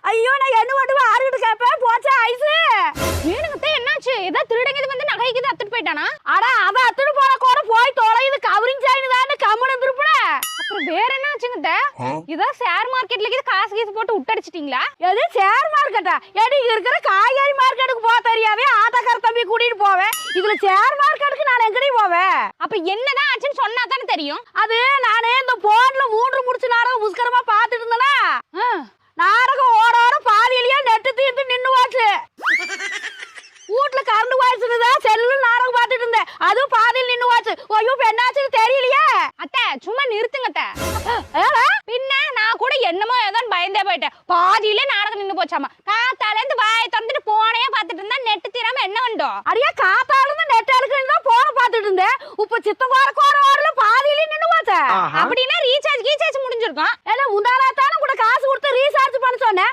ஐயோ நான் என்ன பண்ணுவேன் ஆறுகிட்டு கேட்பேன் போச்சா ஐஸு. ஏனுங்கத்த என்னாச்சு? ஏதோ திருடங்க இது வந்து நகைக்கு அத்துட்டு போயிட்டானா? அட அவன் அத்துட்டு போன கூட போய் தொலைது கவரிங் சாயின் தான் கம்முன்னு திருப்புன. அப்புறம் வேற என்ன ஆச்சுங்கத்த? இதோ ஷேர் மார்க்கெட்ல இது காசு கீசு போட்டு விட்டடிச்சிட்டீங்களா? எது ஷேர் மார்க்கெட்டா? எடி இருக்கிற காய்கறி மார்க்கெட்டுக்கு போக தெரியாவே ஆட்டோக்கார தம்பி கூட்டிட்டு போவேன். இதுல ஷேர் மார்க்கெட்டுக்கு நான் எங்கடி போவேன்? அப்ப என்னதான் ஆச்சுன்னு சொன்னா தானே தெரியும். அது நானே இந்த போன்ல 3 முடிச்சு நாடகம் புஸ்கரமா பாத்துட்டு இருந்தேனா, நாடகம் ஓட ஓட பாதியிலேயே நெட்டு தீர்ந்து நின்னு போச்சு. வீட்டுல கரண்ட் போயிடுச்சுதான் செல்லு நாடகம் பாத்துட்டு இருந்தேன், அதுவும் பாதியில் நின்னு போச்சு. ஐயோ என்னாச்சுன்னு தெரியலையே. அத்தை சும்மா நிறுத்துங்கத்த. பின்ன நான் கூட என்னமோ ஏதோன்னு பயந்தே போயிட்டேன். பாதியிலே நாடகம் நின்னு போச்சாமா. காத்தால இருந்து வாயை திறந்துட்டு போனே பாத்துட்டு இருந்தா நெட்டு தீராம என்ன கண்டோம்? அடியா காத்தால இருந்து நெட் எடுக்கணும் தான் போன பாத்துட்டு இருந்தேன். இப்ப சித்தம் கோர ஓடல பாதியிலே நின்னு போச்சு. அப்படின்னா ரீசார்ஜ் முடிஞ்சிருக்கும். ஏன்னா முந்தானா தானே கூட காசு கொடுத்து ரீசார்ஜ் பண்ண சொன்னேன்.